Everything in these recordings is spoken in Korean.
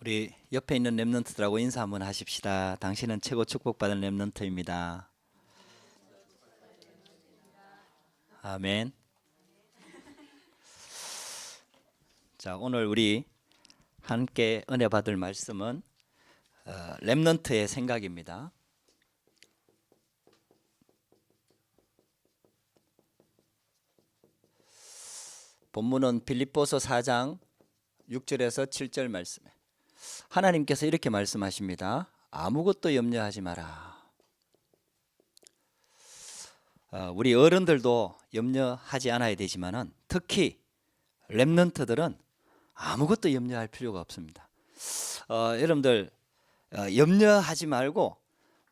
우리 옆에 있는 랩런트들하고 인사 한번 하십시다. 당신은 최고 축복받은 랩런트입니다. 아멘. 자, 오늘 우리 함께 은혜 받을 말씀은 랩런트의 생각입니다. 본문은 빌립보서 4장 6절에서 7절 말씀에 하나님께서 이렇게 말씀하십니다. 아무것도 염려하지 마라. 우리 어른들도 염려하지 않아야 되지만은 특히 랩런트들은 아무것도 염려할 필요가 없습니다. 여러분들 염려하지 말고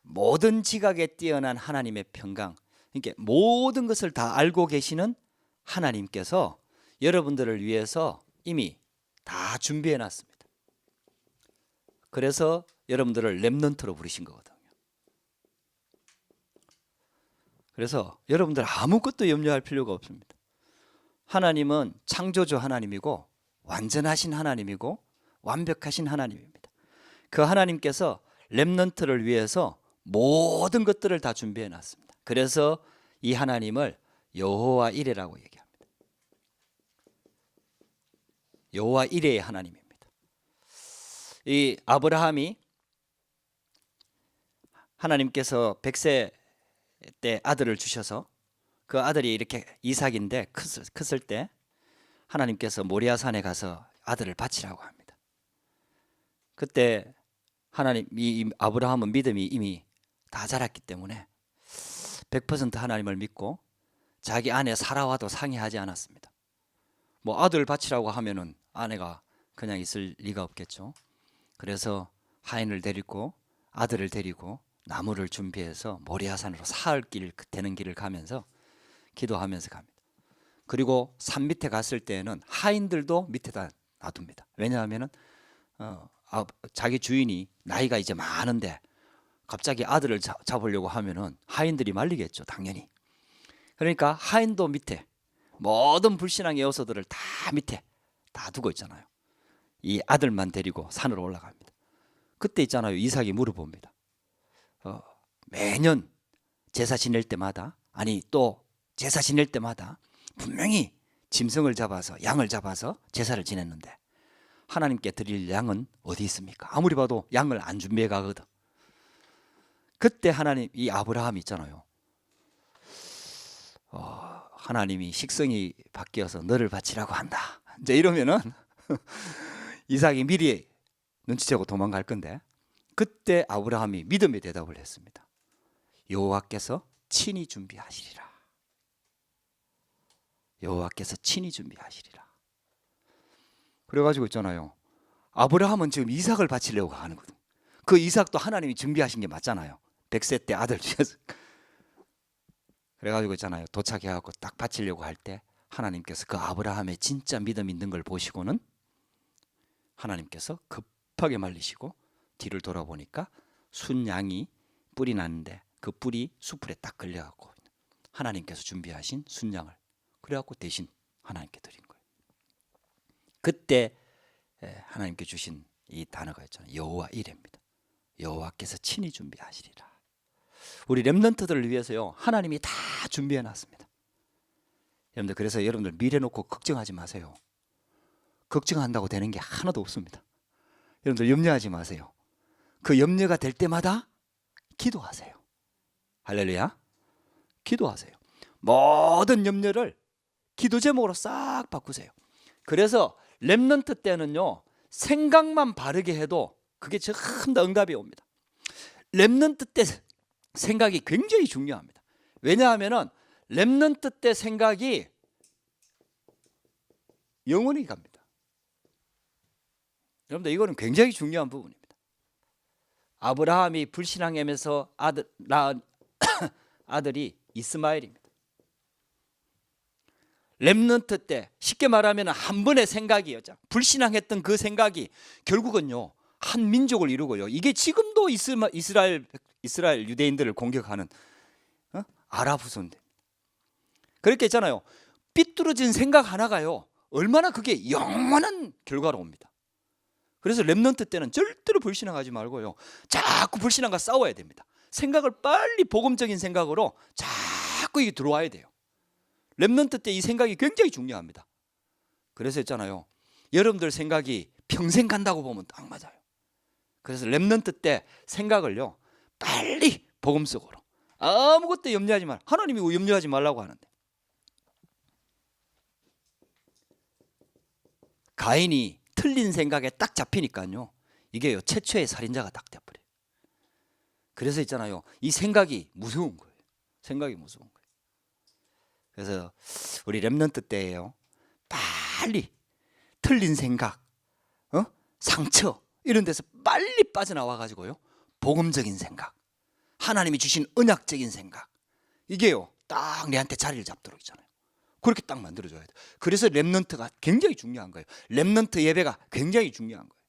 모든 지각에 뛰어난 하나님의 평강, 그러니까 모든 것을 다 알고 계시는 하나님께서 여러분들을 위해서 이미 다 준비해 놨습니다. 그래서 여러분들을 랩런트로 부르신 거거든요. 그래서 여러분들 아무것도 염려할 필요가 없습니다. 하나님은 창조주 하나님이고 완전하신 하나님이고 완벽하신 하나님입니다. 그 하나님께서 랩런트를 위해서 모든 것들을 다 준비해 놨습니다. 그래서 이 하나님을 여호와 이레라고 얘기합니다. 여호와 이레의 하나님입니다. 이 아브라함이 하나님께서 100세 때 아들을 주셔서 그 아들이 이렇게 이삭인데 컸을 때 하나님께서 모리아산에 가서 아들을 바치라고 합니다. 그때 이 아브라함은 믿음이 이미 다 자랐기 때문에 100% 하나님을 믿고 자기 아내 사라와도 상의하지 않았습니다. 뭐 아들 바치라고 하면은 아내가 그냥 있을 리가 없겠죠. 그래서 하인을 데리고 아들을 데리고 나무를 준비해서 모리아산으로 사흘 되는 길을 가면서 기도하면서 갑니다. 그리고 산 밑에 갔을 때는 하인들도 밑에다 놔둡니다. 왜냐하면은 자기 주인이 나이가 이제 많은데 갑자기 아들을 잡으려고 하면은 하인들이 말리겠죠, 당연히. 그러니까 하인도 밑에 모든 불신앙의 요소들을 다 밑에 다 두고 있잖아요. 이 아들만 데리고 산으로 올라갑니다. 그때 있잖아요, 이삭이 물어봅니다. 매년 제사 지낼 때마다, 아니 또 제사 지낼 때마다 분명히 짐승을 잡아서 양을 잡아서 제사를 지냈는데 하나님께 드릴 양은 어디 있습니까? 아무리 봐도 양을 안 준비해 가거든. 그때 하나님, 이 아브라함 있잖아요. 하나님이 식성이 바뀌어서 너를 바치라고 한다. 이제 이러면은 이삭이 미리 눈치채고 도망갈 건데 그때 아브라함이 믿음의 대답을 했습니다. 여호와께서 친히 준비하시리라. 여호와께서 친히 준비하시리라. 그래가지고 있잖아요, 아브라함은 지금 이삭을 바치려고 하는 거든. 그 이삭도 하나님이 준비하신 게 맞잖아요. 100세 때 아들 주셔서. 그래가지고 있잖아요, 도착해갖고 딱 바치려고 할 때 하나님께서 그 아브라함의 진짜 믿음 있는 걸 보시고는 하나님께서 급하게 말리시고 뒤를 돌아보니까 순양이 뿔이 났는데 그 뿔이 수풀에 딱 걸려갖고 하나님께서 준비하신 순양을 그래갖고 대신 하나님께 드린 거예요. 그때 하나님께 주신 이 단어가 있잖아요, 여호와 이레입니다. 여호와께서 친히 준비하시리라. 우리 렘넌트들을 위해서요, 하나님이 다 준비해 놨습니다. 여러분들, 그래서 여러분들 미래 놓고 걱정하지 마세요. 걱정한다고 되는 게 하나도 없습니다. 여러분들 염려하지 마세요. 그 염려가 될 때마다 기도하세요. 할렐루야. 기도하세요. 모든 염려를 기도 제목으로 싹 바꾸세요. 그래서 렘넌트 때는요, 생각만 바르게 해도 그게 전부 다 응답이 옵니다. 렘넌트 때 생각이 굉장히 중요합니다. 왜냐하면은 렘넌트 때 생각이 영원히 갑니다. 여러분들, 이거는 굉장히 중요한 부분입니다. 아브라함이 불신앙하면서 낳은 아들이 이스마엘입니다. 렘넌트 때 쉽게 말하면 한 번의 생각이었죠. 불신앙했던 그 생각이 결국은요, 한 민족을 이루고요, 이게 지금도 이스라엘 유대인들을 공격하는 아랍 후손들. 그렇게 있잖아요, 삐뚤어진 생각 하나가요 얼마나 그게 영원한 결과로 옵니다. 그래서 렘넌트 때는 절대로 불신앙하지 말고요, 자꾸 불신앙과 싸워야 됩니다. 생각을 빨리 복음적인 생각으로 자꾸 이게 들어와야 돼요. 렘넌트 때 이 생각이 굉장히 중요합니다. 그래서 했잖아요, 여러분들 생각이 평생 간다고 보면 딱 맞아요. 그래서 렘넌트 때 생각을요 빨리 복음 속으로, 아무것도 염려하지 말. 하나님이 염려하지 말라고 하는데, 가인이 틀린 생각에 딱 잡히니까요, 이게요 최초의 살인자가 딱 돼버려요. 그래서 있잖아요, 이 생각이 무서운 거예요. 생각이 무서운 거예요. 그래서 우리 렘넌트 때예요, 빨리 틀린 생각, 상처 이런 데서 빨리 빠져나와 가지고요, 복음적인 생각, 하나님이 주신 언약적인 생각, 이게요 딱 내한테 자리를 잡도록 있잖아요. 그렇게 딱 만들어줘야 돼요. 그래서 렘넌트가 굉장히 중요한 거예요. 렘넌트 예배가 굉장히 중요한 거예요.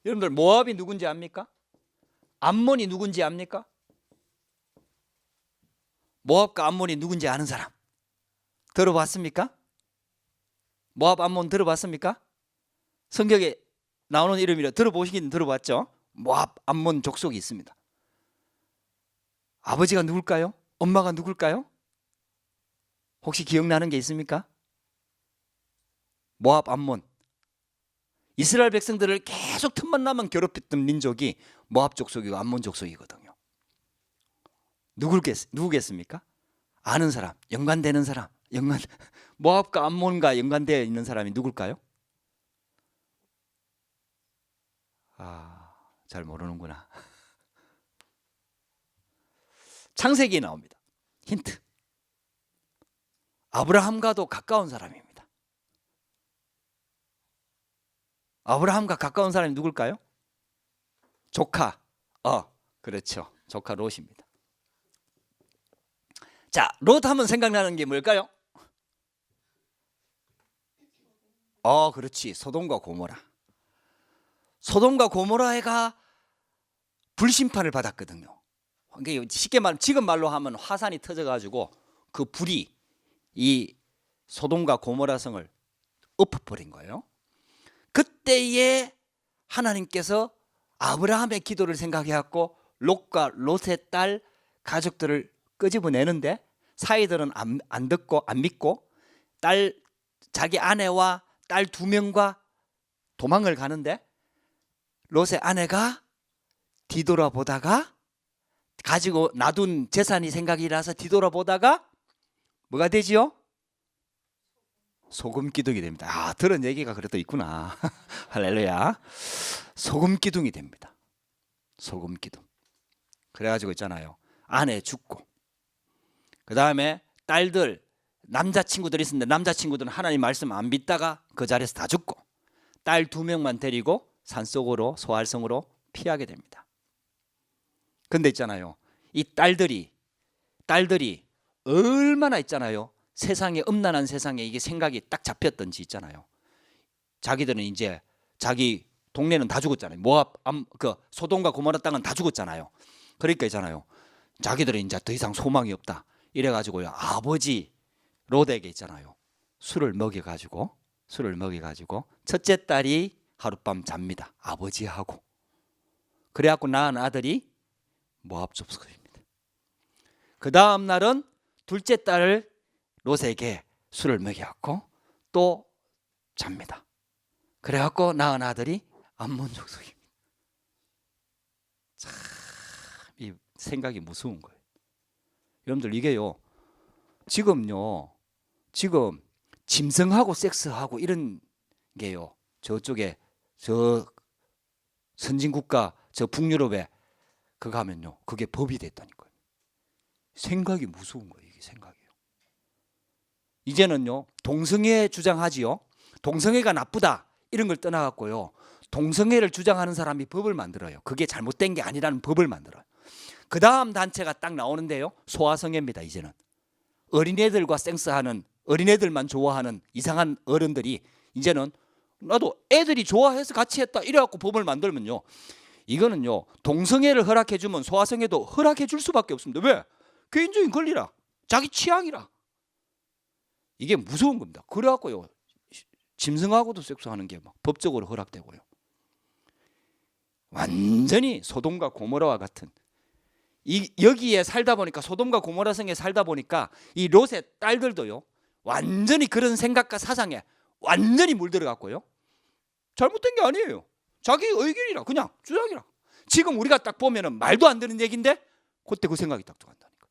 여러분들 모압이 누군지 압니까? 암몬이 누군지 압니까? 모압과 암몬이 누군지 아는 사람 들어봤습니까? 모압 암몬 들어봤습니까? 성경에 나오는 이름이라 들어보시긴 들어봤죠? 모압 암몬 족속이 있습니다. 아버지가 누굴까요? 엄마가 누굴까요? 혹시 기억나는 게 있습니까? 모압 암몬, 이스라엘 백성들을 계속 틈만 나면 괴롭혔던 민족이 모압 족속이고 암몬 족속이거든요. 누구겠습니까? 아는 사람, 연관되는 사람, 모압과 암몬과 연관되어 있는 사람이 누굴까요? 잘 모르는구나. 창세기에 나옵니다. 힌트. 아브라함과도 가까운 사람입니다. 아브라함과 가까운 사람이 누굴까요? 조카. 그렇죠. 조카 롯입니다. 자, 롯 하면 생각나는 게 뭘까요? 그렇지. 소돔과 고모라. 소돔과 고모라가 불심판을 받았거든요. 쉽게 말하면 지금 말로 하면 화산이 터져가지고 그 불이 이 소돔과 고모라 성을 엎어버린 거예요. 그때에 하나님께서 아브라함의 기도를 생각해갖고 롯과 롯의 딸 가족들을 끄집어내는데, 사이들은 안 듣고 안 믿고 자기 아내와 딸 2명과 도망을 가는데, 롯의 아내가 뒤돌아보다가 가지고 놔둔 재산이 생각이 나서 뒤돌아보다가 뭐가 되지요? 소금 기둥이 됩니다. 들은 얘기가 그래도 있구나. 할렐루야. 소금 기둥이 됩니다. 소금 기둥. 그래가지고 있잖아요, 아내 죽고, 그 다음에 딸들, 남자친구들이 있었는데 남자친구들은 하나님 말씀 안 믿다가 그 자리에서 다 죽고, 딸 2명만 데리고 산속으로 소활성으로 피하게 됩니다. 근데 있잖아요, 이 딸들이 얼마나 있잖아요, 세상에, 음란한 세상에 이게 생각이 딱 잡혔던지 있잖아요. 자기들은 이제 자기 동네는 다 죽었잖아요. 모압, 소돔과 고모라 땅은 다 죽었잖아요. 그러니까 있잖아요, 자기들은 이제 더 이상 소망이 없다 이래가지고요, 아버지 롯에게 있잖아요, 술을 먹여가지고 첫째 딸이 하룻밤 잡니다, 아버지하고. 그래갖고 낳은 아들이 모압 족속입니다. 그 다음 날은 둘째 딸을 롯에게 술을 먹여갖고 또 잡니다. 그래갖고 낳은 아들이 암몬 족속입니다. 참, 이 생각이 무서운 거예요. 여러분들 이게요, 지금 짐승하고 섹스하고 이런 게요, 저쪽에 저 선진국가 저 북유럽에 그거 하면요, 그게 법이 됐다니까요. 생각이 무서운 거예요. 이게 생각이요. 이제는요, 동성애 주장하지요. 동성애가 나쁘다 이런 걸 떠나갖고요, 동성애를 주장하는 사람이 법을 만들어요. 그게 잘못된 게 아니라는 법을 만들어요. 그 다음 단체가 딱 나오는데요, 소아성애입니다. 이제는 어린애들과 섹스하는, 어린애들만 좋아하는 이상한 어른들이 이제는 나도 애들이 좋아해서 같이 했다 이래갖고 법을 만들면요, 이거는요, 동성애를 허락해주면 소아성애도 허락해줄 수밖에 없습니다. 왜? 개인적인 권리라, 자기 취향이라. 이게 무서운 겁니다. 그래갖고요, 짐승하고도 섹스하는 게 막 법적으로 허락되고요. 완전히 소돔과 고모라와 같은 여기에 살다 보니까 소돔과 고모라 성에 살다 보니까 이 롯의 딸들도요 완전히 그런 생각과 사상에 완전히 물들어갔고요. 잘못된 게 아니에요. 자기 의견이라 그냥 주장이라. 지금 우리가 딱 보면은 말도 안 되는 얘기인데 그때 그 생각이 딱 들어간다니까.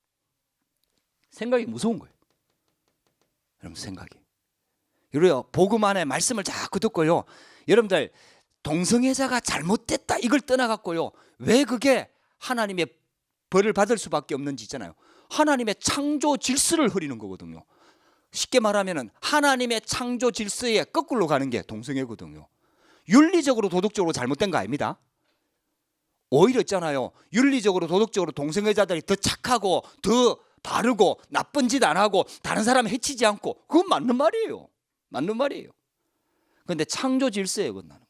생각이 무서운 거예요. 여러분 생각이. 그래요. 복음 안에 말씀을 자꾸 듣고요. 여러분들 동성애자가 잘못됐다 이걸 떠나갔고요. 왜 그게 하나님의 벌을 받을 수밖에 없는지 있잖아요. 하나님의 창조 질서를 흐리는 거거든요. 쉽게 말하면 하나님의 창조 질서에 거꾸로 가는 게 동성애거든요. 윤리적으로 도덕적으로 잘못된 거 아닙니다. 오히려 있잖아요. 윤리적으로 도덕적으로 동성애자들이 더 착하고 더 바르고 나쁜 짓 안 하고 다른 사람 해치지 않고 그건 맞는 말이에요. 맞는 말이에요. 그런데 창조 질서에 어긋나는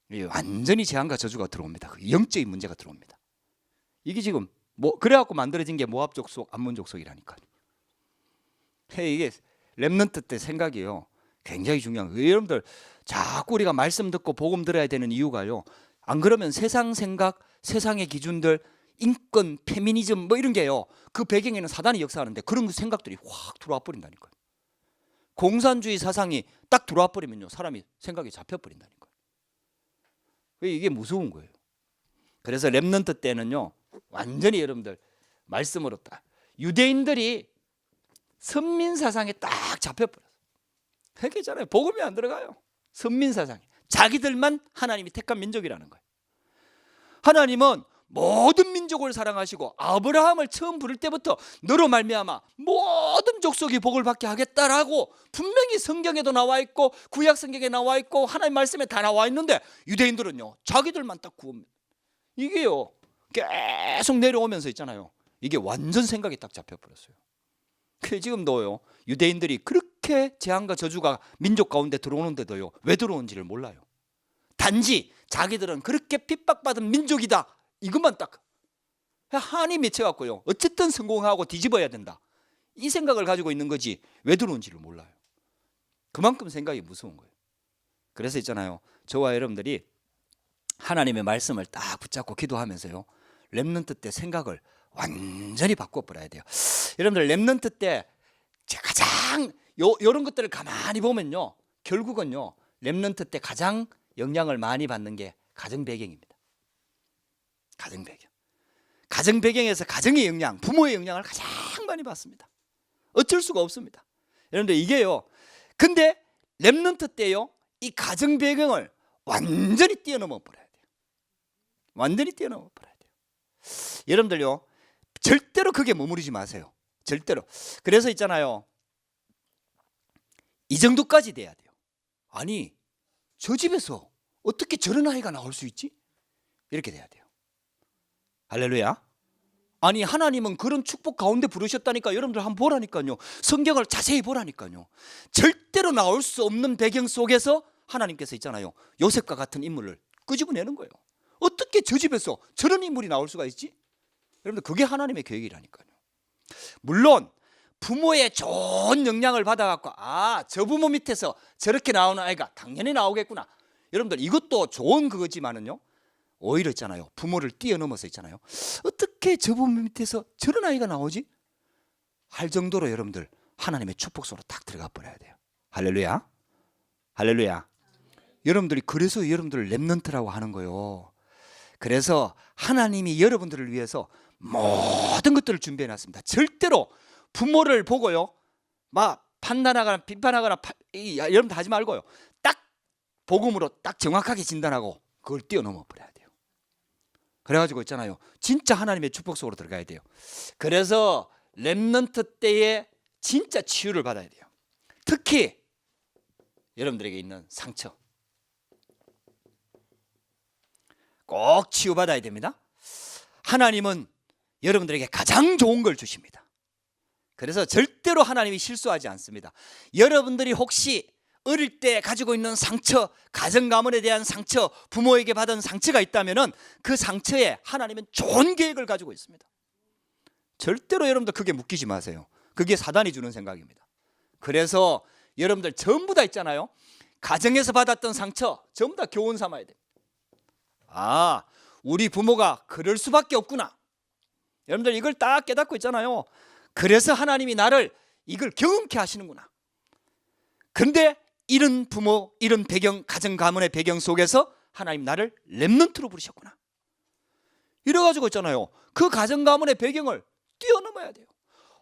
거예요. 완전히 재앙과 저주가 들어옵니다. 그 영적인 문제가 들어옵니다. 이게 지금 그래갖고 만들어진 게 모압 족속, 암몬 족속이라니까요. 이게 렘넌트 때 생각이요 굉장히 중요한 거예요. 여러분들 자꾸 우리가 말씀 듣고 복음 들어야 되는 이유가요. 안 그러면 세상 생각, 세상의 기준들, 인권, 페미니즘 뭐 이런 게요. 그 배경에는 사단이 역사하는데 그런 생각들이 확 들어와 버린다니까요. 공산주의 사상이 딱 들어와 버리면요 사람이 생각이 잡혀 버린다니까요. 이게 무서운 거예요. 그래서 렘넌트 때는요 완전히 여러분들 말씀으로 딱 유대인들이 선민 사상에 딱 잡혀버렸어요. 그렇잖아요. 복음이 안 들어가요. 선민 사상에 자기들만 하나님이 택한 민족이라는 거예요. 하나님은 모든 민족을 사랑하시고 아브라함을 처음 부를 때부터 너로 말미암아 모든 족속이 복을 받게 하겠다라고 분명히 성경에도 나와 있고 구약 성경에 나와 있고 하나님 말씀에 다 나와 있는데 유대인들은요 자기들만 딱 구합니다. 이게요 계속 내려오면서 있잖아요. 이게 완전 생각이 딱 잡혀버렸어요. 지금도요 유대인들이 그렇게 재앙과 저주가 민족 가운데 들어오는데도요 왜 들어오는지를 몰라요. 단지 자기들은 그렇게 핍박받은 민족이다 이것만 딱 한이 맺혀갖고요 어쨌든 성공하고 뒤집어야 된다 이 생각을 가지고 있는 거지 왜 들어오는지를 몰라요. 그만큼 생각이 무서운 거예요. 그래서 있잖아요 저와 여러분들이 하나님의 말씀을 딱 붙잡고 기도하면서요 렘넌트 때 생각을 완전히 바꿔버려야 돼요. 여러분들 렘넌트 때 가장 이런 것들을 가만히 보면요 결국은요 렘넌트 때 가장 영향을 많이 받는 게 가정 배경입니다. 가정 배경. 가정 배경에서 가정의 영향, 부모의 영향을 가장 많이 받습니다. 어쩔 수가 없습니다. 여러분들 이게요 근데 렘넌트 때요 이 가정 배경을 완전히 뛰어넘어 버려야 돼요. 완전히 뛰어넘어 버려야 돼요. 여러분들요 절대로 그게 머무르지 마세요. 절대로. 그래서 있잖아요 이 정도까지 돼야 돼요. 아니 저 집에서 어떻게 저런 아이가 나올 수 있지? 이렇게 돼야 돼요. 할렐루야. 아니 하나님은 그런 축복 가운데 부르셨다니까 여러분들 한번 보라니까요. 성경을 자세히 보라니까요. 절대로 나올 수 없는 배경 속에서 하나님께서 있잖아요 요셉과 같은 인물을 끄집어내는 거예요. 어떻게 저 집에서 저런 인물이 나올 수가 있지? 여러분들 그게 하나님의 계획이라니까요. 물론 부모의 좋은 영향을 받아갖고 저 부모 밑에서 저렇게 나오는 아이가 당연히 나오겠구나. 여러분들 이것도 좋은 그거지만은요 오히려 있잖아요 부모를 뛰어넘어서 있잖아요 어떻게 저 부모 밑에서 저런 아이가 나오지? 할 정도로 여러분들 하나님의 축복 속으로 딱 들어가 버려야 돼요. 할렐루야. 할렐루야. 여러분들이 그래서 여러분들을 렘넌트라고 하는 거예요. 그래서 하나님이 여러분들을 위해서 모든 것들을 준비해 놨습니다. 절대로 부모를 보고요 막 판단하거나 비판하거나 여러분들 하지 말고요 딱 복음으로 딱 정확하게 진단하고 그걸 뛰어넘어 버려야 돼요. 그래가지고 있잖아요 진짜 하나님의 축복 속으로 들어가야 돼요. 그래서 렘넌트 때에 진짜 치유를 받아야 돼요. 특히 여러분들에게 있는 상처 꼭 치유받아야 됩니다. 하나님은 여러분들에게 가장 좋은 걸 주십니다. 그래서 절대로 하나님이 실수하지 않습니다. 여러분들이 혹시 어릴 때 가지고 있는 상처, 가정 가문에 대한 상처, 부모에게 받은 상처가 있다면 그 상처에 하나님은 좋은 계획을 가지고 있습니다. 절대로 여러분들 그게 묶이지 마세요. 그게 사단이 주는 생각입니다. 그래서 여러분들 전부 다 있잖아요. 가정에서 받았던 상처 전부 다 교훈 삼아야 돼. 아, 우리 부모가 그럴 수밖에 없구나. 여러분들 이걸 딱 깨닫고 있잖아요. 그래서 하나님이 나를 이걸 경험케 하시는구나. 근데 이런 부모, 이런 배경, 가정 가문의 배경 속에서 하나님 나를 렘넌트로 부르셨구나. 이래가지고 있잖아요. 그 가정 가문의 배경을 뛰어넘어야 돼요.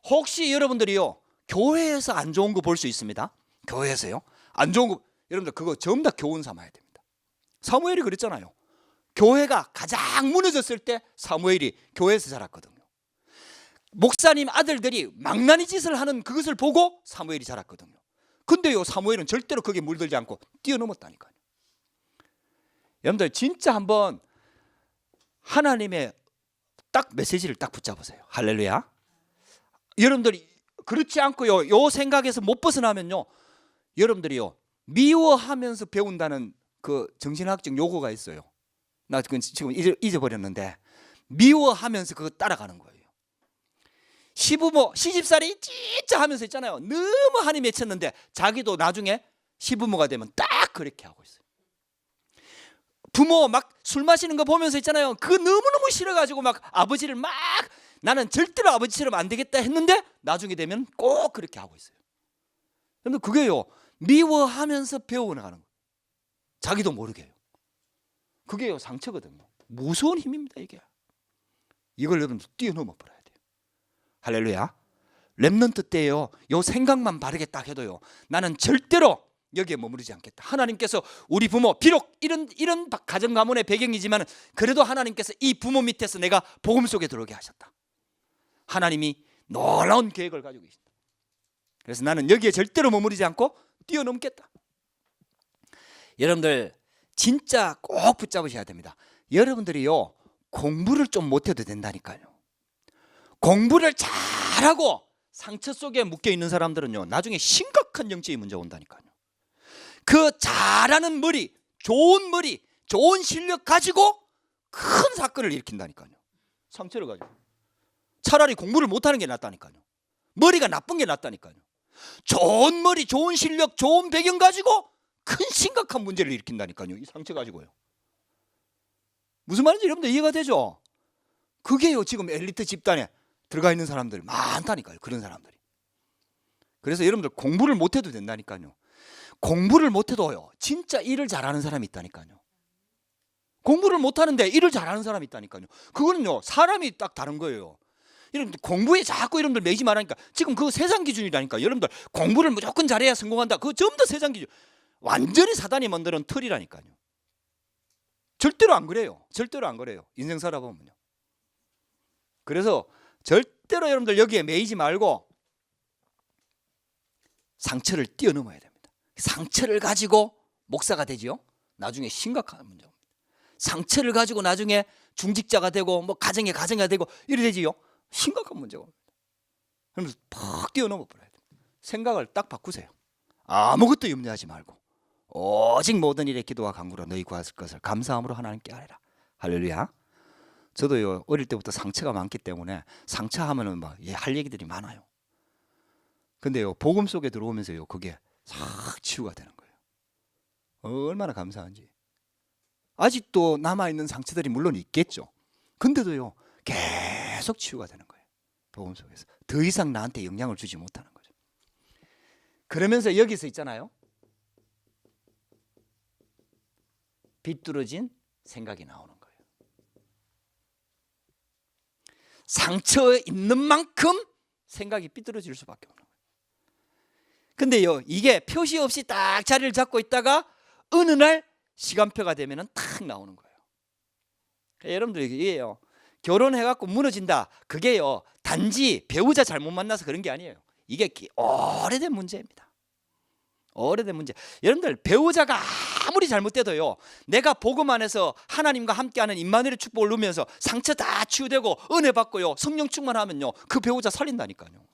혹시 여러분들이요, 교회에서 안 좋은 거 볼 수 있습니다. 교회에서요, 안 좋은 거, 여러분들 그거 전부 다 교훈 삼아야 됩니다. 사무엘이 그랬잖아요. 교회가 가장 무너졌을 때 사무엘이 교회에서 자랐거든요. 목사님 아들들이 망나니 짓을 하는 그것을 보고 사무엘이 자랐거든요. 근데요, 사무엘은 절대로 거기에 물들지 않고 뛰어넘었다니까요. 여러분들 진짜 한번 하나님의 딱 메시지를 딱 붙잡으세요. 할렐루야. 여러분들이 그렇지 않고요, 요 생각에서 못 벗어나면요, 여러분들이요, 미워하면서 배운다는 그 정신학적 용어가 있어요. 나 지금 잊어버렸는데, 미워하면서 그거 따라가는 거예요. 시부모, 시집살이 진짜 하면서 있잖아요. 너무 한이 맺혔는데 자기도 나중에 시부모가 되면 딱 그렇게 하고 있어요. 부모 막 술 마시는 거 보면서 있잖아요. 그거 너무너무 싫어가지고 막 아버지를 막, 나는 절대로 아버지처럼 안 되겠다 했는데 나중에 되면 꼭 그렇게 하고 있어요. 근데 그게요, 미워하면서 배워나가는 거예요. 자기도 모르게 해요. 그게요, 상처거든요. 무서운 힘입니다, 이게. 이걸 여러분들 뛰어넘어 버려야 돼요. 할렐루야. 렘넌트 때요, 요 생각만 바르게 딱 해도요, 나는 절대로 여기에 머무르지 않겠다. 하나님께서 우리 부모, 비록 이런 가정 가문의 배경이지만 그래도 하나님께서 이 부모 밑에서 내가 복음 속에 들어오게 하셨다. 하나님이 놀라운 계획을 가지고 계신다. 그래서 나는 여기에 절대로 머무르지 않고 뛰어넘겠다. 여러분들 진짜 꼭 붙잡으셔야 됩니다. 여러분들이요, 공부를 좀 못해도 된다니까요. 공부를 잘하고 상처 속에 묶여있는 사람들은요, 나중에 심각한 영적인 문제가 온다니까요. 그 잘하는 머리, 좋은 실력 가지고 큰 사건을 일으킨다니까요. 상처를 가지고. 차라리 공부를 못하는 게 낫다니까요. 머리가 나쁜 게 낫다니까요. 좋은 머리, 좋은 실력, 좋은 배경 가지고 큰 심각한 문제를 일으킨다니까요. 이 상처 가지고요. 무슨 말인지 여러분들 이해가 되죠? 그게요, 지금 엘리트 집단에 들어가 있는 사람들 많다니까요. 그런 사람들이. 그래서 여러분들 공부를 못해도 된다니까요. 공부를 못해도요, 진짜 일을 잘하는 사람이 있다니까요. 공부를 못하는데 일을 잘하는 사람이 있다니까요. 그거는요, 사람이 딱 다른 거예요. 여러분들 공부에 자꾸 여러분들 매지 말라니까. 지금 그거 세상 기준이라니까. 여러분들 공부를 무조건 잘해야 성공한다. 그거 전부 다 세상 기준. 완전히 사단이 만드는 틀이라니까요. 절대로 안 그래요. 절대로 안 그래요. 인생 살아보면요. 그래서 절대로 여러분들 여기에 매이지 말고 상처를 뛰어넘어야 됩니다. 상처를 가지고 목사가 되지요. 나중에 심각한 문제입니다. 상처를 가지고 나중에 중직자가 되고 뭐 가정이 되고 이래 되지요. 심각한 문제가 옵니다. 그러면서 팍 뛰어넘어 버려야 돼요. 생각을 딱 바꾸세요. 아무것도 염려하지 말고 오직 모든 일에 기도와 간구로 너희 구하실 것을 감사함으로 하나님께 아뢰라. 할렐루야. 저도요, 어릴 때부터 상처가 많기 때문에 상처하면은 막 할 얘기들이 많아요. 근데요, 복음 속에 들어오면서요, 그게 싹 치유가 되는 거예요. 얼마나 감사한지. 아직도 남아있는 상처들이 물론 있겠죠. 근데도요, 계속 치유가 되는 거예요. 복음 속에서 더 이상 나한테 영향을 주지 못하는 거죠. 그러면서 여기서 있잖아요, 비뚤어진 생각이 나오는 거예요. 상처에 있는 만큼 생각이 삐뚤어질 수밖에 없는 거예요. 근데요, 이게 표시 없이 딱 자리를 잡고 있다가 어느 날 시간표가 되면은 탁 나오는 거예요. 여러분들 이게요, 결혼해갖고 무너진다. 그게요, 단지 배우자 잘못 만나서 그런 게 아니에요. 이게 오래된 문제입니다. 오래된 문제. 여러분들 배우자가 아무리 잘못돼도요, 내가 복음 안에서 하나님과 함께하는 임마누엘의 축복을 누리면서 상처 다 치유되고 은혜 받고요, 성령 충만하면요, 그 배우자 살린다니까요.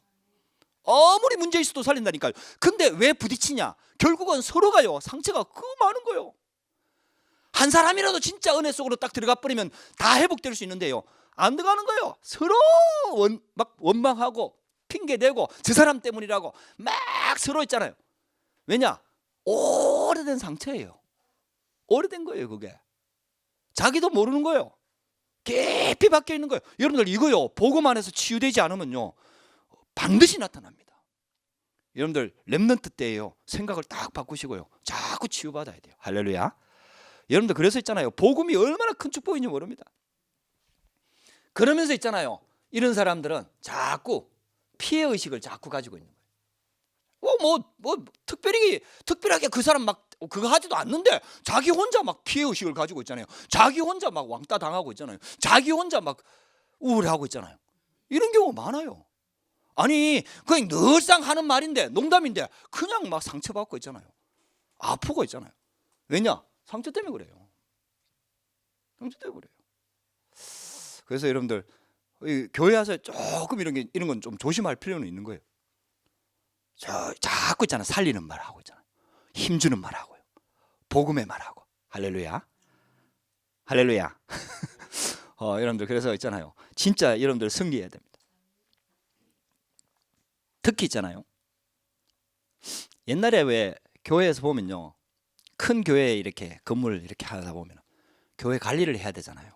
아무리 문제 있어도 살린다니까요. 근데 왜 부딪히냐? 결국은 서로가요, 상처가 그 많은 거예요. 한 사람이라도 진짜 은혜 속으로 딱 들어가 버리면 다 회복될 수 있는데요, 안 들어가는 거예요. 서로 막 원망하고 핑계대고 저 사람 때문이라고 막 서로 있잖아요. 왜냐? 오래된 상처예요. 오래된 거예요, 그게. 자기도 모르는 거예요. 깊이 박혀 있는 거예요. 여러분들 이거요, 복음 안에서 치유되지 않으면요 반드시 나타납니다. 여러분들 렘넌트 때예요. 생각을 딱 바꾸시고요, 자꾸 치유받아야 돼요. 할렐루야. 여러분들 그래서 있잖아요, 복음이 얼마나 큰 축복인지 모릅니다. 그러면서 있잖아요, 이런 사람들은 자꾸 피해의식을 자꾸 가지고 있는 거예요. 특별하게 그 사람 막 그거 하지도 않는데 자기 혼자 막 피해의식을 가지고 있잖아요. 자기 혼자 막 왕따 당하고 있잖아요. 자기 혼자 막 우울해하고 있잖아요. 이런 경우가 많아요. 아니 그냥 늘상 하는 말인데, 농담인데 그냥 막 상처받고 있잖아요. 아프고 있잖아요. 왜냐? 상처 때문에 그래요. 상처 때문에 그래요. 그래서 여러분들 교회 와서 조금 이런 건 좀 조심할 필요는 있는 거예요. 자꾸 있잖아, 살리는 말 하고 있잖아요. 힘주는 말 하고요. 복음의 말 하고. 할렐루야. 할렐루야. 여러분들 그래서 있잖아요, 진짜 여러분들 승리해야 됩니다. 특히 있잖아요, 옛날에 왜 교회에서 보면요, 큰 교회에 이렇게 건물을 이렇게 하다 보면 교회 관리를 해야 되잖아요.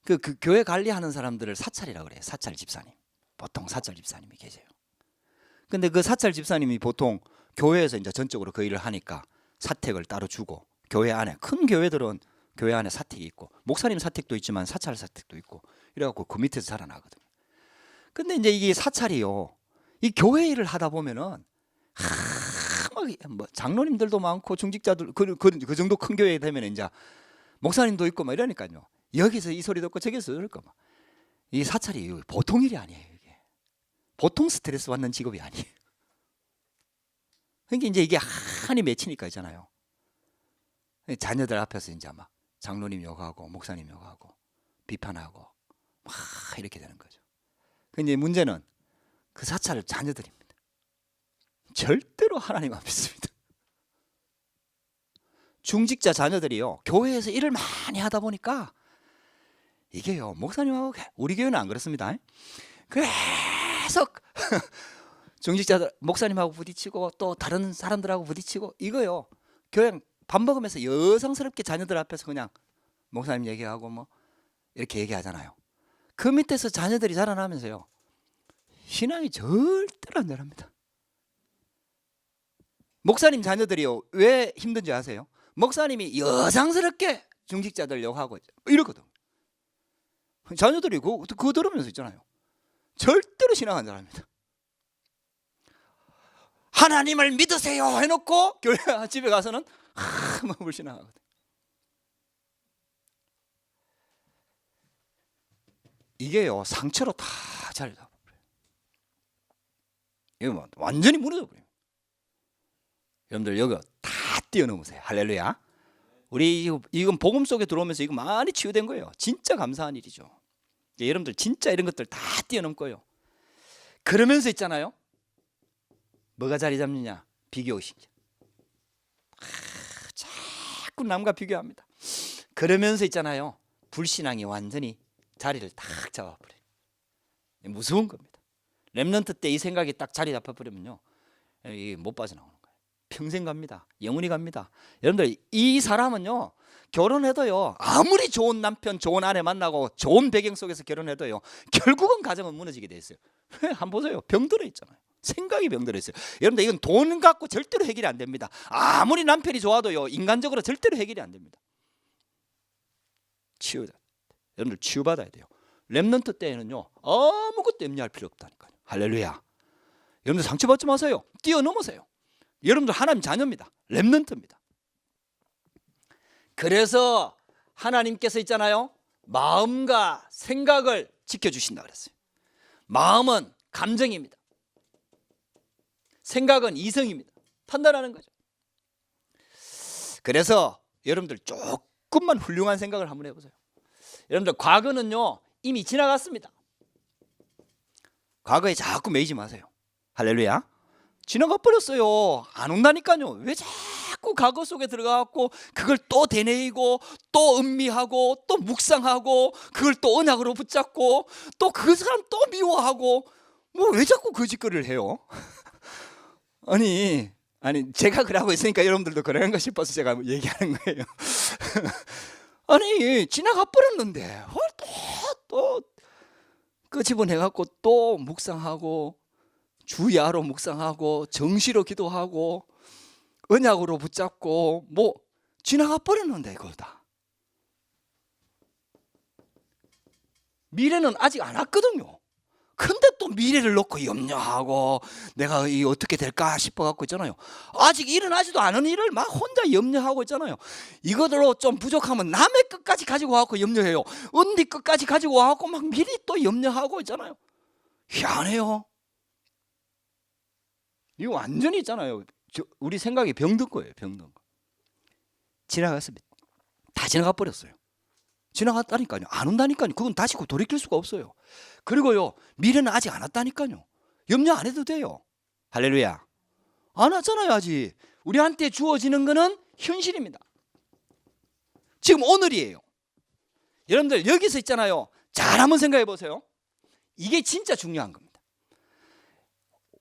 그 교회 관리하는 사람들을 사찰이라고 그래요. 사찰 집사님. 보통 사찰 집사님이 계세요. 근데 그 사찰 집사님이 보통 교회에서 이제 전적으로 그 일을 하니까 사택을 따로 주고, 교회 안에 큰 교회들은 교회 안에 사택이 있고, 목사님 사택도 있지만 사찰 사택도 있고, 이래갖고 그 밑에서 자라나거든요. 근데 이제 이게 사찰이요, 이 교회 일을 하다 보면은 뭐 장로님들도 많고 중직자들 그 정도 큰 교회 되면 이제 목사님도 있고 막 이러니까요, 여기서 이 소리 듣고 저기서 들을까 막. 이 사찰이 보통 일이 아니에요. 이게 보통 스트레스 받는 직업이 아니에요. 그러니까 이제 이게 한이 맺히니까 있잖아요, 자녀들 앞에서 이제 막 장로님 욕하고 목사님 욕하고 비판하고 막 이렇게 되는 거죠. 근데 문제는 그 사찰 자녀들입니다. 절대로 하나님 안 믿습니다. 중직자 자녀들이요, 교회에서 일을 많이 하다 보니까 이게요, 목사님하고, 우리 교회는 안 그렇습니다. 계속 중직자들 목사님하고 부딪히고 또 다른 사람들하고 부딪히고, 이거요 그냥 밥 먹으면서 여성스럽게 자녀들 앞에서 그냥 목사님 얘기하고 뭐 이렇게 얘기하잖아요. 그 밑에서 자녀들이 자라나면서요, 신앙이 절대로 안 자랍니다. 목사님 자녀들이요 왜 힘든지 아세요? 목사님이 여상스럽게 중직자들 욕하고 이러거든. 자녀들이 그거 들으면서 있잖아요, 절대로 신앙 안 잘합니다. 하나님을 믿으세요 해놓고 교회 집에 가서는 막 불신앙하거든. 이게요 상처로 다 자리 잡아버려요. 이거 완전히 무너져 버려요. 여러분들 여기 다 뛰어넘으세요. 할렐루야. 우리 이건 복음 속에 들어오면서 이거 많이 치유된 거예요. 진짜 감사한 일이죠. 여러분들 진짜 이런 것들 다 뛰어넘고요. 그러면서 있잖아요, 뭐가 자리 잡느냐? 비교의식. 자꾸 남과 비교합니다. 그러면서 있잖아요, 불신앙이 완전히 자리를 딱 잡아버려요. 무서운 겁니다. 렘넌트 때 이 생각이 딱 자리 잡아버리면요, 이게 못 빠져나오는 거예요. 평생 갑니다. 영원히 갑니다. 여러분들 이 사람은요, 결혼해도요, 아무리 좋은 남편 좋은 아내 만나고 좋은 배경 속에서 결혼해도요, 결국은 가정은 무너지게 돼 있어요. 한번 보세요, 병들어 있잖아요. 생각이 병들어 있어요. 여러분들 이건 돈 갖고 절대로 해결이 안 됩니다. 아무리 남편이 좋아도요, 인간적으로 절대로 해결이 안 됩니다. 여러분들 치유받아야 돼요. 렘넌트 때에는요, 아무것도 염려할 필요 없다니까요. 할렐루야. 여러분들 상처받지 마세요. 뛰어넘으세요. 여러분들 하나님 자녀입니다. 렘넌트입니다. 그래서 하나님께서 있잖아요, 마음과 생각을 지켜주신다 그랬어요. 마음은 감정입니다. 생각은 이성입니다. 판단하는 거죠. 그래서 여러분들 조금만 훌륭한 생각을 한번 해보세요. 여러분들 과거는요 이미 지나갔습니다. 과거에 자꾸 매이지 마세요. 할렐루야. 지나가 버렸어요. 안 온다니까요. 왜 자꾸 과거 속에 들어가고 그걸 또 되뇌이고 또 음미하고 또 묵상하고 그걸 또 언약으로 붙잡고 또 그 사람 또 미워하고, 뭐 왜 자꾸 그 짓거리를 해요? 아니 아니 제가 그러고 있으니까 여러분들도 그러는가 싶어서 제가 얘기하는 거예요. 아니 지나가 버렸는데 또 끄집어내갖고 또 묵상하고 주야로 묵상하고 정시로 기도하고 언약으로 붙잡고 뭐 지나가 버렸는데 그거다. 미래는 아직 안 왔거든요. 근데 또 미래를 놓고 염려하고 내가 이 어떻게 될까 싶어갖고 있잖아요. 아직 일어나지도 않은 일을 막 혼자 염려하고 있잖아요. 이거로 좀 부족하면 남의 끝까지 가지고 와갖고 염려해요. 언니 끝까지 가지고 와갖고 막 미리 또 염려하고 있잖아요. 희한해요. 이거 완전히 있잖아요. 우리 생각이 병든 거예요. 병든 거. 지나갔습니다. 다 지나가 버렸어요. 지나갔다니까요. 안 온다니까요. 그건 다시 돌이킬 수가 없어요. 그리고요, 미래는 아직 안 왔다니까요. 염려 안 해도 돼요. 할렐루야. 안 왔잖아요. 아직. 우리한테 주어지는 거는 현실입니다. 지금 오늘이에요. 여러분들 여기서 있잖아요. 잘 한번 생각해 보세요. 이게 진짜 중요한 겁니다.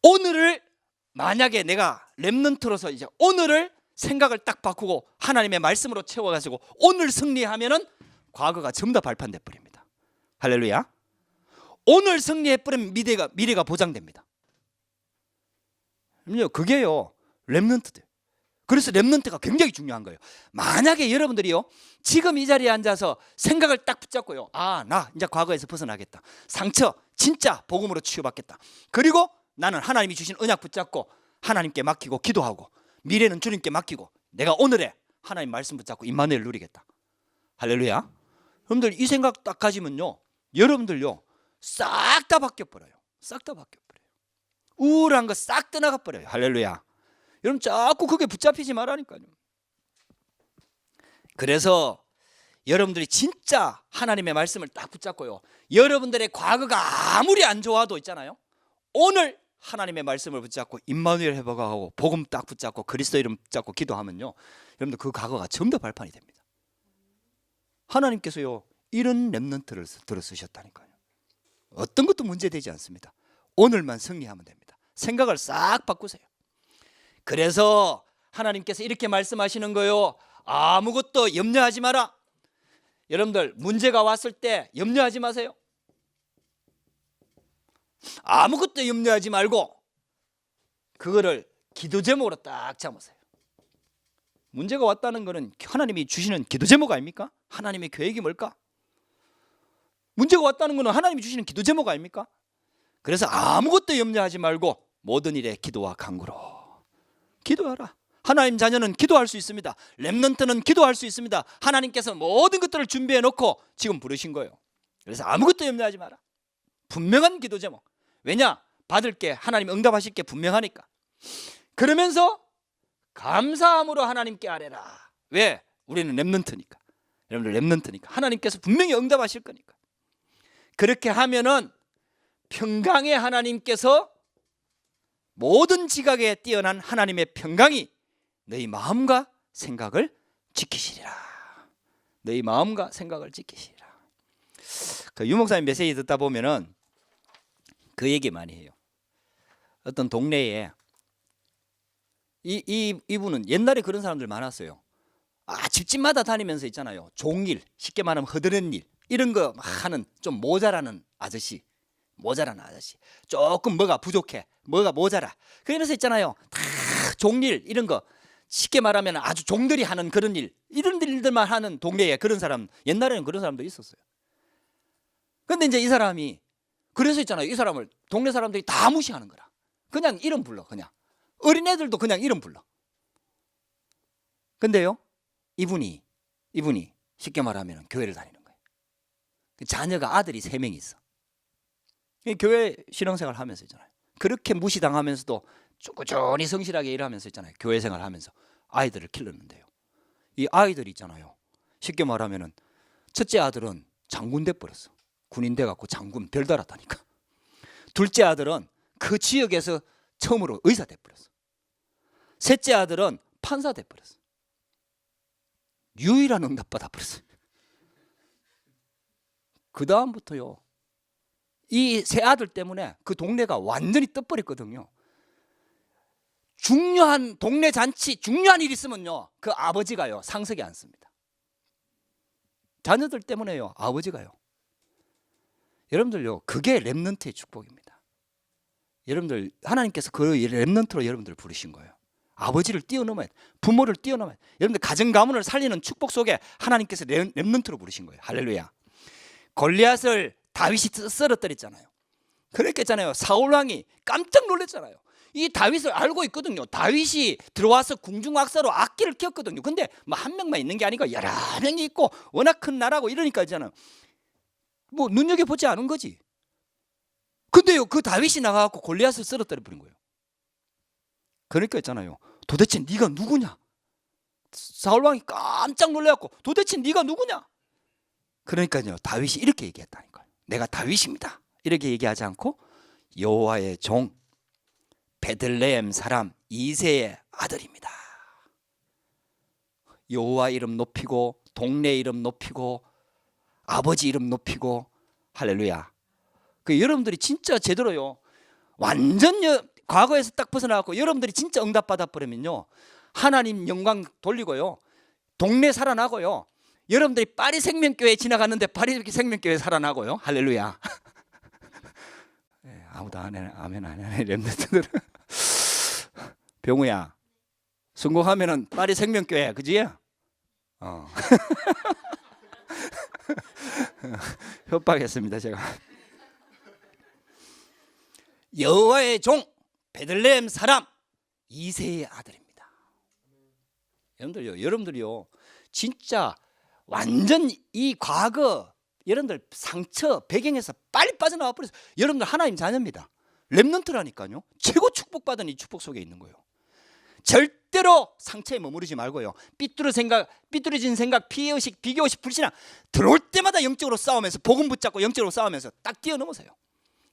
오늘을 만약에 내가 렘넌트로서 이제 오늘을 생각을 딱 바꾸고 하나님의 말씀으로 채워가지고 오늘 승리하면은 과거가 전부 다 발판돼 버립니다. 할렐루야. 오늘 승리해 버리면 미래가 보장됩니다. 그게요 렘넌트들. 그래서 렘넌트가 굉장히 중요한 거예요. 만약에 여러분들이요 지금 이 자리에 앉아서 생각을 딱 붙잡고요, 아, 나 이제 과거에서 벗어나겠다. 상처 진짜 복음으로 치유받겠다. 그리고 나는 하나님이 주신 언약 붙잡고 하나님께 맡기고 기도하고 미래는 주님께 맡기고 내가 오늘에 하나님 말씀 붙잡고 임마누엘 누리겠다. 할렐루야. 여러분들 이 생각 딱 가지면요 여러분들요 싹 다 바뀌어버려요. 싹 다 바뀌어버려요. 우울한 거 싹 떠나가 버려요. 할렐루야. 여러분 자꾸 그게 붙잡히지 말라니까요. 그래서 여러분들이 진짜 하나님의 말씀을 딱 붙잡고요, 여러분들의 과거가 아무리 안 좋아도 있잖아요, 오늘 하나님의 말씀을 붙잡고 임마누엘 회복하고 복음 딱 붙잡고 그리스도 이름 붙잡고 기도하면요 여러분들 그 과거가 전부 다 발판이 됩니다. 하나님께서요 이런 렘넌트를 들어 쓰셨다니까요. 어떤 것도 문제되지 않습니다. 오늘만 승리하면 됩니다. 생각을 싹 바꾸세요. 그래서 하나님께서 이렇게 말씀하시는 거예요. 아무것도 염려하지 마라. 여러분들 문제가 왔을 때 염려하지 마세요. 아무것도 염려하지 말고 그거를 기도 제목으로 딱 잡으세요. 문제가 왔다는 것은 하나님이 주시는 기도 제목 아닙니까? 하나님의 계획이 뭘까? 문제가 왔다는 것은 하나님이 주시는 기도 제목 아닙니까? 그래서 아무것도 염려하지 말고 모든 일에 기도와 간구로 기도하라. 하나님 자녀는 기도할 수 있습니다. 렘넌트는 기도할 수 있습니다. 하나님께서 모든 것들을 준비해 놓고 지금 부르신 거예요. 그래서 아무것도 염려하지 마라. 분명한 기도 제목. 왜냐? 받을 게 하나님 응답하실 게 분명하니까. 그러면서 감사함으로 하나님께 아뢰라. 왜? 우리는 렘넌트니까. 여러분들 렘넌트니까 하나님께서 분명히 응답하실 거니까. 그렇게 하면은 평강의 하나님께서 모든 지각에 뛰어난 하나님의 평강이 너희 마음과 생각을 지키시리라. 너희 마음과 생각을 지키시리라. 그 유목사님 메시지 듣다 보면은 그 얘기 많이 해요. 어떤 동네에 이분은 옛날에 그런 사람들 많았어요. 집집마다 다니면서 있잖아요. 종일, 쉽게 말하면 허드렛 일 이런 거 하는 좀 모자라는 아저씨. 조금 뭐가 부족해, 뭐가 모자라. 그래서 있잖아요. 다 종일 이런 거 쉽게 말하면 아주 종들이 하는 그런 일, 이런 일들만 하는 동네에 그런 사람, 옛날에는 그런 사람도 있었어요. 근데 이제 이 사람이 그래서 있잖아요. 이 사람을 동네 사람들이 다 무시하는 거라. 그냥 이름 불러. 그냥 어린애들도 그냥 이름 불러. 근데요 이분이 쉽게 말하면 교회를 다니는 거예요. 자녀가 아들이 3명이 있어. 교회 신앙생활 하면서 있잖아요. 그렇게 무시당하면서도 꾸준히 성실하게 일하면서 있잖아요. 교회 생활하면서 아이들을 키웠는데요, 이 아이들이 있잖아요. 쉽게 말하면은 첫째 아들은 장군 돼 버렸어. 군인 돼 갖고 장군 별 달았다니까. 둘째 아들은 그 지역에서 처음으로 의사 돼 버렸어. 셋째 아들은 판사 돼 버렸어. 유일한 응답 받아 버렸어. 그 다음부터요 이 세 아들 때문에 그 동네가 완전히 떠버렸거든요. 중요한 동네 잔치, 중요한 일 있으면요, 그 아버지가요 상석에 앉습니다. 자녀들 때문에요, 아버지가요. 여러분들요, 그게 렘넌트의 축복입니다. 여러분들, 하나님께서 그 렘넌트로 여러분들 부르신 거예요. 아버지를 뛰어넘어야 돼. 부모를 뛰어넘어야 돼. 여러분들 가정 가문을 살리는 축복 속에 하나님께서 렘넌트로 부르신 거예요. 할렐루야. 골리앗을 다윗이 쓰러뜨렸잖아요. 그랬겠잖아요. 사울 왕이 깜짝 놀랐잖아요. 이 다윗을 알고 있거든요. 다윗이 들어와서 궁중악사로 악기를 켰거든요. 근데 뭐 한 명만 있는 게 아니고 여러 명이 있고 워낙 큰 나라고 이러니까 있잖아요. 뭐 눈여겨보지 않은 거지. 근데요, 그 다윗이 나가갖고 골리앗을 쓰러뜨려 버린 거예요. 그러니까 있잖아요. 도대체 네가 누구냐? 사울 왕이 깜짝 놀래갖고 도대체 네가 누구냐? 그러니까요, 다윗이 이렇게 얘기했다니까요. 내가 다윗입니다. 이렇게 얘기하지 않고 여호와의 종 베들레헴 사람 이새의 아들입니다. 여호와 이름 높이고 동네 이름 높이고 아버지 이름 높이고 할렐루야. 그 여러분들이 진짜 제대로요, 완전 과거에서 딱 벗어나갖고 여러분들이 진짜 응답받아 버리면요, 하나님 영광 돌리고요, 동네 살아나고요, 여러분들이 파리 생명교회 지나갔는데 파리 생명교회 살아나고요. 할렐루야. 네, 아무도 안 해, 아멘 안 해. 렘넌트들은 병우야, 성공하면은 파리 생명교회, 그지? 협박했습니다 제가. 여호와의 종 베들레헴 사람 이새의 아들입니다. 여러분들이요 진짜 완전 이 과거 여러분들 상처 배경에서 빨리 빠져나와 버려서 여러분들 하나님 자녀입니다. 렘넌트라니까요. 최고 축복받은 이 축복 속에 있는 거예요. 절대로 상처에 머무르지 말고요, 삐뚤어진 생각, 피해의식, 비교의식, 불신앙 들어올 때마다 영적으로 싸우면서 복음 붙잡고 영적으로 싸우면서 딱 뛰어넘으세요.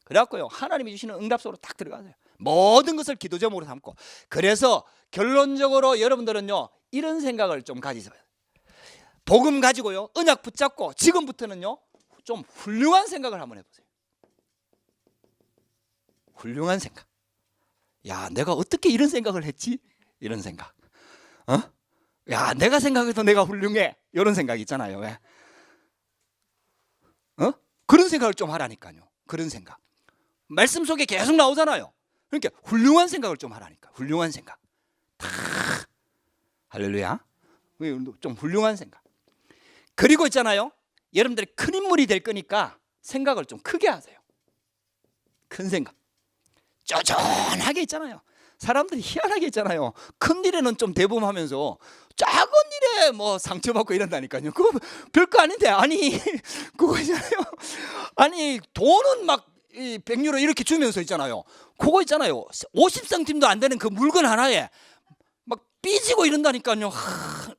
그래갖고요, 하나님이 주시는 응답 속으로 딱 들어가세요. 모든 것을 기도 제목으로 삼고. 그래서 결론적으로 여러분들은요, 이런 생각을 좀 가지세요. 복음 가지고요, 언약 붙잡고 지금부터는요 좀 훌륭한 생각을 한번 해보세요. 훌륭한 생각. 야, 내가 어떻게 이런 생각을 했지? 이런 생각. 야, 내가 생각해도 내가 훌륭해. 이런 생각 있잖아요. 왜? 그런 생각을 좀 하라니까요. 그런 생각. 말씀 속에 계속 나오잖아요. 그러니까 훌륭한 생각을 좀 하라니까. 훌륭한 생각. 다 할렐루야. 좀 훌륭한 생각. 그리고 있잖아요, 여러분들이 큰 인물이 될 거니까 생각을 좀 크게 하세요. 큰 생각. 쪼잔하게 있잖아요. 사람들이 희한하게 있잖아요. 큰 일에는 좀 대범하면서 작은 일에 뭐 상처받고 이런다니까요. 그거 별거 아닌데. 아니 그거 있잖아요. 아니 돈은 막 100유로 이렇게 주면서 있잖아요. 그거 있잖아요. 50센tim도 안 되는 그 물건 하나에 막 삐지고 이런다니까요.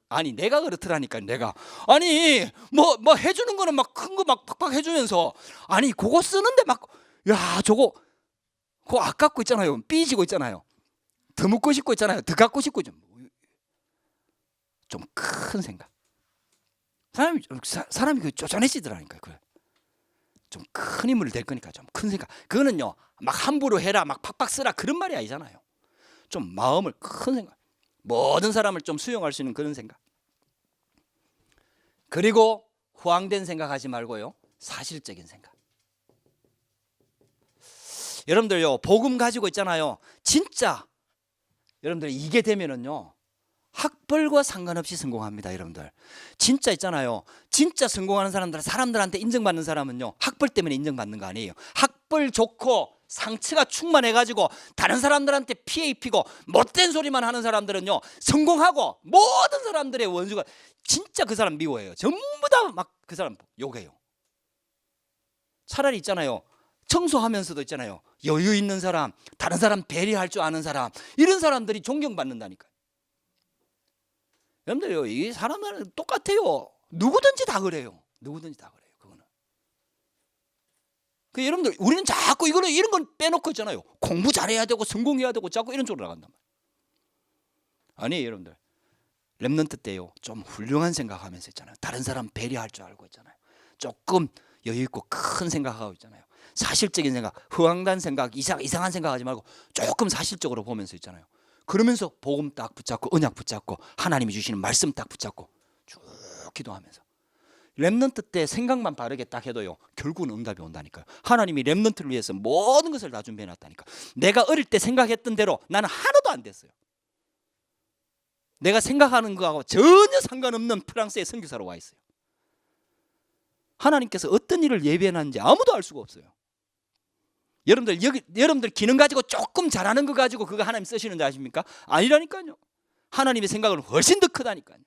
아니 내가 그렇더라니까요. 내가 아니 뭐 해주는 거는 막 큰 거 막 팍팍 해주면서 아니 그거 쓰는데 막 야 저거 그거 아깝고 있잖아요. 삐지고 있잖아요. 더 묻고 싶고 있잖아요. 더 갖고 싶고 좀 큰 생각. 사람이 그 쪼잔해지더라니까요. 그래. 좀 큰 인물이 될 거니까 좀 큰 생각. 그거는요 막 함부로 해라, 막 팍팍 쓰라 그런 말이 아니잖아요. 좀 마음을 큰 생각. 모든 사람을 좀 수용할 수 있는 그런 생각. 그리고 허황된 생각하지 말고요, 사실적인 생각. 여러분들요 복음 가지고 있잖아요. 진짜 여러분들 이게 되면은요 학벌과 상관없이 성공합니다. 여러분들 진짜 있잖아요. 진짜 성공하는 사람들한테 인정받는 사람은요 학벌 때문에 인정받는 거 아니에요. 학벌 좋고 상처가 충만해가지고 다른 사람들한테 피해 입히고 못된 소리만 하는 사람들은요 성공하고 모든 사람들의 원수가 진짜 그 사람 미워해요. 전부 다 막 그 사람 욕해요. 차라리 있잖아요, 청소하면서도 있잖아요, 여유 있는 사람, 다른 사람 배려할 줄 아는 사람, 이런 사람들이 존경받는다니까요. 여러분들요 이 사람들은 똑같아요. 누구든지 다 그래요. 누구든지 다 그래요. 그거는. 그 여러분들 우리는 자꾸 이런 건 빼놓고 있잖아요. 공부 잘해야 되고 성공해야 되고 자꾸 이런 쪽으로 나간단 말이에요. 아니 여러분들 렘넌트 때요 좀 훌륭한 생각하면서 있잖아요. 다른 사람 배려할 줄 알고 있잖아요. 조금 여유 있고 큰 생각하고 있잖아요. 사실적인 생각, 허황된 생각, 이상한 생각하지 말고 조금 사실적으로 보면서 있잖아요. 그러면서 복음 딱 붙잡고 언약 붙잡고 하나님이 주시는 말씀 딱 붙잡고 쭉 기도하면서 렘넌트 때 생각만 바르게 딱 해도요 결국은 응답이 온다니까요. 하나님이 렘넌트를 위해서 모든 것을 다 준비해 놨다니까. 내가 어릴 때 생각했던 대로 나는 하나도 안 됐어요. 내가 생각하는 거하고 전혀 상관없는 프랑스의 선교사로 와 있어요. 하나님께서 어떤 일을 예비해 놨는지 아무도 알 수가 없어요. 여러분들 기능 가지고 조금 잘하는 거 가지고 그거 하나님 쓰시는 줄 아십니까? 아니라니까요. 하나님의 생각은 훨씬 더 크다니까요.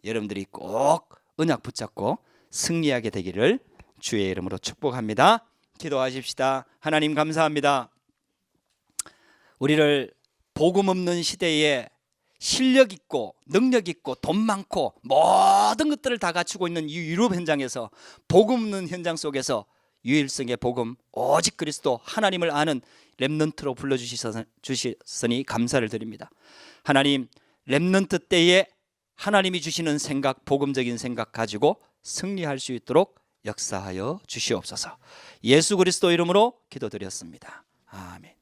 여러분들이 꼭 언약 붙잡고 승리하게 되기를 주의 이름으로 축복합니다. 기도하십시다. 하나님 감사합니다. 우리를 복음 없는 시대에 실력 있고 능력 있고 돈 많고 모든 것들을 다 갖추고 있는 이 유럽 현장에서 복음 없는 현장 속에서 유일성의 복음 오직 그리스도 하나님을 아는 렘넌트로 불러주셨으니 감사를 드립니다. 하나님, 렘넌트 때에 하나님이 주시는 생각, 복음적인 생각 가지고 승리할 수 있도록 역사하여 주시옵소서. 예수 그리스도 이름으로 기도드렸습니다. 아멘.